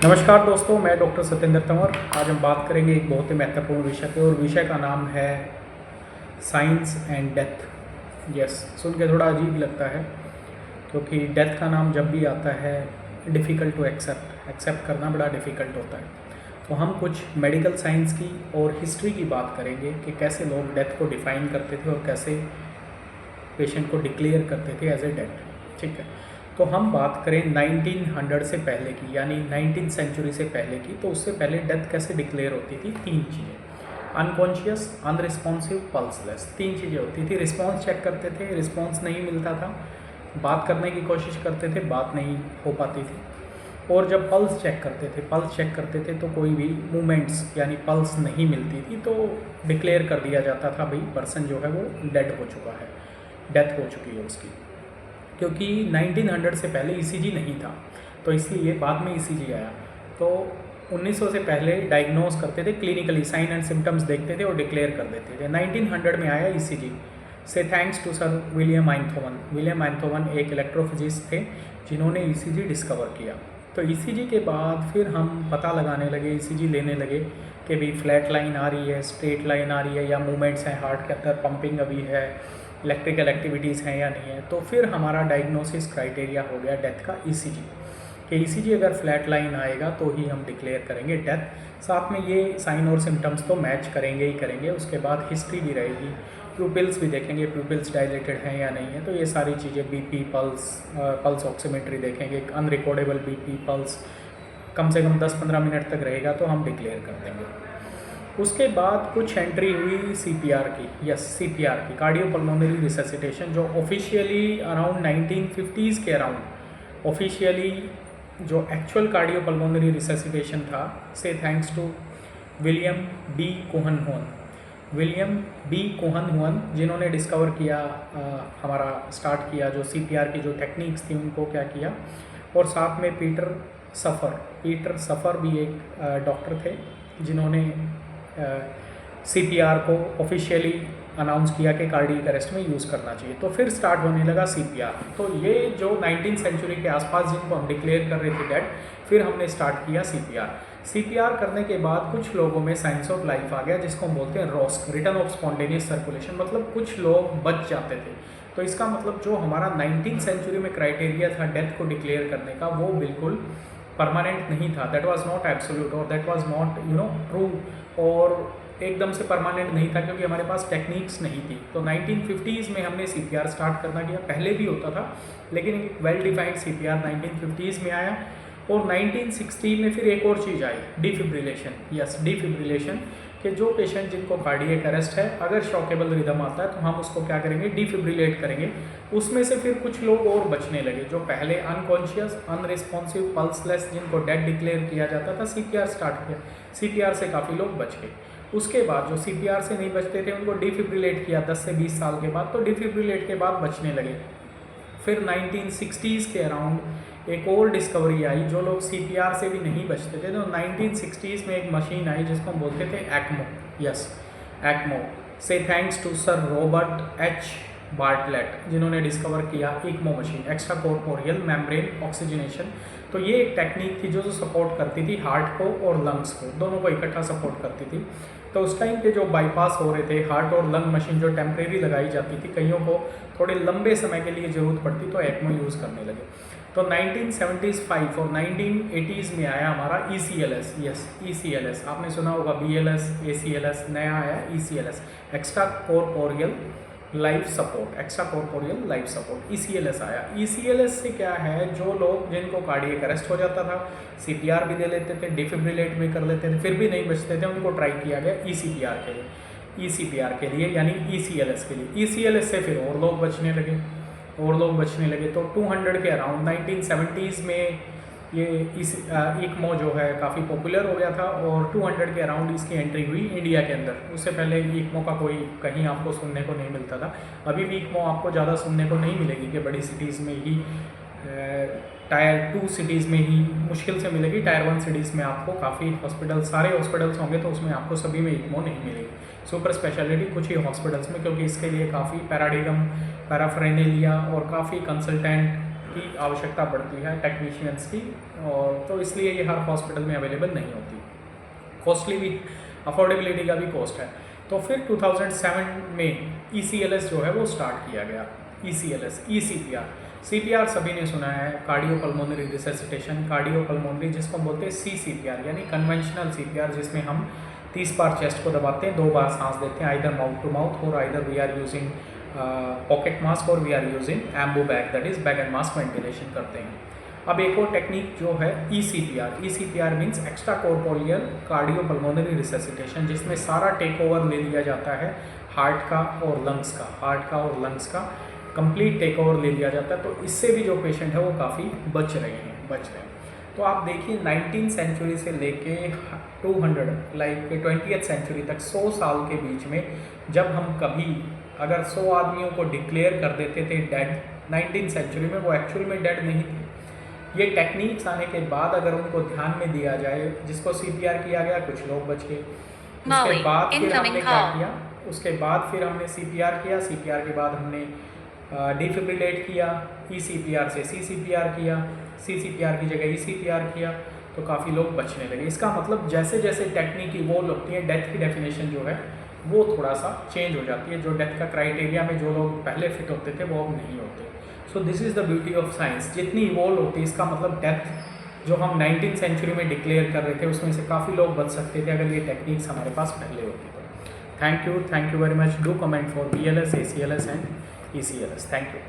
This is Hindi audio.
नमस्कार दोस्तों, मैं डॉक्टर सत्येंद्र तंवर। आज हम बात करेंगे एक बहुत ही महत्वपूर्ण विषय पे, और विषय का नाम है साइंस एंड डेथ। यस, सुन के थोड़ा अजीब लगता है क्योंकि डेथ का नाम जब भी आता है डिफ़िकल्ट टू एक्सेप्ट करना बड़ा डिफ़िकल्ट होता है। तो हम कुछ मेडिकल साइंस की और हिस्ट्री की बात करेंगे कि कैसे लोग डेथ को डिफ़ाइन करते थे और कैसे पेशेंट को डिक्लेयर करते थे एज ए डेथ। ठीक है, तो हम बात करें 1900 से पहले की, यानी 19th सेंचुरी से पहले की। तो उससे पहले डेथ कैसे डिक्लेयर होती थी? तीन चीज़ें: अनकॉन्शियस, अनरिस्पॉन्सिव, पल्सलेस। तीन चीज़ें होती थी। रिस्पॉन्स चेक करते थे, रिस्पॉन्स नहीं मिलता था, बात करने की कोशिश करते थे, बात नहीं हो पाती थी। और जब पल्स चेक करते थे तो कोई भी मूवमेंट्स यानी पल्स नहीं मिलती थी, तो डिक्लेयर कर दिया जाता था भाई पर्सन जो है वो डेड हो चुका है, डेथ हो चुकी है उसकी। क्योंकि 1900 से पहले ईसीजी नहीं था, तो इसलिए बाद में ईसीजी आया। तो 1900 से पहले डायग्नोस करते थे, क्लिनिकली साइन एंड सिम्टम्स देखते थे और डिक्लेयर कर देते थे। 1900 में आया ईसीजी, से thanks to sir William Einthoven. William Einthoven एक इलेक्ट्रोफिजिस्ट थे जिन्होंने ईसीजी डिस्कवर किया। तो ईसीजी के बाद फिर हम पता लगाने लगे, ईसीजी लेने लगे कि भी फ्लैट लाइन आ रही है, स्ट्रेट लाइन आ रही है, या मूवमेंट्स हैं हार्ट के अंदर, पंपिंग अभी है, इलेक्ट्रिकल एक्टिविटीज़ हैं या नहीं है। तो फिर हमारा डायग्नोसिस क्राइटेरिया हो गया डेथ का ईसीजी, कि ईसीजी अगर फ्लैट लाइन आएगा तो ही हम डिक्लेयर करेंगे डेथ। साथ में ये साइन और सिम्टम्स तो मैच करेंगे ही करेंगे। उसके बाद हिस्ट्री भी रहेगी, प्यूपिल्स भी देखेंगे, प्यूपिल्स डायलेटेड हैं या नहीं है। तो ये सारी चीज़ें, बीपी, पल्स ऑक्सीमेट्री देखेंगे, अनरिकॉर्डेबल बीपी, पल्स कम से कम 10-15 मिनट तक रहेगा तो हम डिक्लेयर कर देंगे। उसके बाद कुछ एंट्री हुई सीपीआर की। यस, सीपीआर की, कार्डियोपल्मोनरी रिससिटेशन, जो ऑफिशियली अराउंड 1950s के अराउंड ऑफिशियली जो एक्चुअल कार्डियोपल्मोनरी रिससिटेशन था, से thanks to William B Kouwenhoven, जिन्होंने डिस्कवर किया, हमारा स्टार्ट किया जो सीपीआर की जो टेक्निक्स थी उनको क्या किया। और साथ में पीटर सफ़र भी एक डॉक्टर थे जिन्होंने सीपीआर को ऑफिशियली अनाउंस किया कि कार्डियक अरेस्ट में यूज़ करना चाहिए। तो फिर स्टार्ट होने लगा सीपीआर। तो ये जो 19th सेंचुरी के आसपास जिनको हम डिक्लेयर कर रहे थे डेड, फिर हमने स्टार्ट किया सीपीआर करने के बाद कुछ लोगों में साइंस ऑफ लाइफ आ गया, जिसको हम बोलते हैं रॉस्क, रिटर्न ऑफ स्पॉन्टेनियस सर्कुलेशन। मतलब कुछ लोग बच जाते थे। तो इसका मतलब जो हमारा 19th सेंचुरी में क्राइटेरिया था डेथ को डिक्लेयर करने का, वो बिल्कुल परमानेंट नहीं था। दैट वाज नॉट एब्सोल्यूट, और दैट वाज नॉट ट्रू, और एकदम से परमानेंट नहीं था, क्योंकि हमारे पास टेक्निक्स नहीं थी। तो 1950s में हमने सीपीआर स्टार्ट करना किया। पहले भी होता था, लेकिन एक वेल डिफाइंड सीपीआर 1950s में आया। और 1960 में फिर एक और चीज़ आई, डिफिब्रिलेशन। यस, डिफिब्रिलेशन, कि जो पेशेंट जिनको कार्डियक अरेस्ट है, अगर शॉकेबल रिदम आता है तो हम उसको क्या करेंगे, डिफिब्रिलेट करेंगे। उसमें से फिर कुछ लोग और बचने लगे, जो पहले अनकॉन्शियस, अनरिस्पॉन्सिव, पल्सलेस, जिनको डेड डिक्लेयर किया जाता था, सीपीआर स्टार्ट किया। सीपीआर से काफ़ी लोग बच गए। उसके बाद जो सीपीआर से नहीं बचते थे उनको डिफिब्रिलेट किया 10 से 20 साल के बाद। तो डिफिब्रिलेट के बाद बचने लगे। फिर 1960s के अराउंड एक और डिस्कवरी आई, जो लोग सीपीआर से भी नहीं बचते थे। तो 1960s में एक मशीन आई जिसको हम बोलते थे एक्मो। यस, एक्मो, से thanks to sir Robert H Bartlett, जिन्होंने डिस्कवर किया ECMO machine, extracorporeal membrane oxygenation. तो ये एक टेक्निक थी जो सपोर्ट करती थी हार्ट को और लंग्स को, दोनों को इकट्ठा सपोर्ट करती थी। तो उस टाइम पे जो बाईपास हो रहे थे, हार्ट और लंग मशीन जो टेम्परेरी लगाई जाती थी, कईयों को थोड़े लंबे समय के लिए ज़रूरत पड़ती, तो एक्मो यूज़ करने लगे। तो 1975 और 1980s में आया हमारा ECLS। यस, ECLS आपने सुना होगा, BLS, ACLS, नया आया ECLS, extra corporeal life support, ECLS आया। ECLS से क्या है, जो लोग जिनको कार्डियक अरेस्ट हो जाता था, सीपीआर भी दे लेते थे, डिफिब्रिलेट भी कर लेते थे, फिर भी नहीं बचते थे, उनको ट्राई किया गया ECPR के लिए, यानी ECLS के लिए। ECLS से फिर और लोग बचने लगे। तो 200 के अराउंड 1970s में ये इक्मो जो है काफ़ी पॉपुलर हो गया था, और 200 के अराउंड इसकी एंट्री हुई इंडिया के अंदर। उससे पहले इक्मो का कोई कहीं आपको सुनने को नहीं मिलता था। अभी भी इक्मो आपको ज़्यादा सुनने को नहीं मिलेगी कि बड़ी सिटीज़ में ही, टायर 2 सिटीज़ में ही मुश्किल से मिलेगी। टायर 1 सिटीज़ में आपको काफ़ी सारे हॉस्पिटल्स होंगे, तो उसमें आपको सभी में इक्मो नहीं मिलेगी। सुपर स्पेशलिटी कुछ ही हॉस्पिटल्स में, क्योंकि इसके लिए काफ़ी पैराफेरेनेलिया और काफ़ी कंसल्टेंट की आवश्यकता पड़ती है टेक्नीशियंस की, और तो इसलिए ये हर हॉस्पिटल में अवेलेबल नहीं होती। कॉस्टली भी, अफोर्डेबिलिटी का भी कॉस्ट है। तो फिर 2007 में ECLS जो है वो स्टार्ट किया गया। ECLS, CPR सभी ने सुना है, कार्डियोपल्मोनरी रिससिटेशन, कार्डियोपल्मोनरी जिसको बोलते हैं CCPR यानी कन्वेंशनल CPR, जिसमें हम 30 बार चेस्ट को दबाते हैं, 2 बार सांस देते हैं, आइदर माउथ टू माउथ और either we are using pocket mask और we are using Ambu bag, that is bag and mask ventilation करते हैं। अब एक और टेक्निक जो है ECPR means extracorporeal cardiopulmonary resuscitation, जिसमें सारा टेक ओवर ले लिया जाता है हार्ट का और लंग्स का कंप्लीट टेक ओवर ले लिया जाता है। तो इससे भी जो पेशेंट है वो काफ़ी बच रहे हैं। तो आप देखिए 19th सेंचुरी से लेके 200 लाइक 20th सेंचुरी तक 100 साल के बीच में जब हम कभी अगर 100 आदमियों को डिक्लेयर कर देते थे डेड 19th सेंचुरी में, वो एक्चुअल में डेड नहीं थे। ये टेक्निक्स आने के बाद अगर उनको ध्यान में दिया जाए, जिसको CPR किया गया, कुछ लोग बच गए। उसके बाद फिर हमने क्या किया, उसके बाद फिर हमने CPR किया, CPR के बाद हमने डिफिब्रिलेट किया, ECPR से CCPR किया, CCPR की जगह ECPR किया, तो काफ़ी लोग बचने लगे। इसका मतलब जैसे जैसे टेक्निक इवॉल्व होती है, डेथ की डेफिनेशन जो है वो थोड़ा सा चेंज हो जाती है। जो डेथ का क्राइटेरिया में जो लोग पहले फिट होते थे वो अब नहीं होते। So this is the beauty of science, जितनी इवॉल्व होती है इसका मतलब डेथ जो हम 19th सेंचुरी में डिक्लेयर कर रहे थे उसमें से काफ़ी लोग बच सकते थे अगर ये टेक्निक्स हमारे पास पहले होती तो। Thank you very much. Do comment for BLS, ACLS and ECLS। Thank you.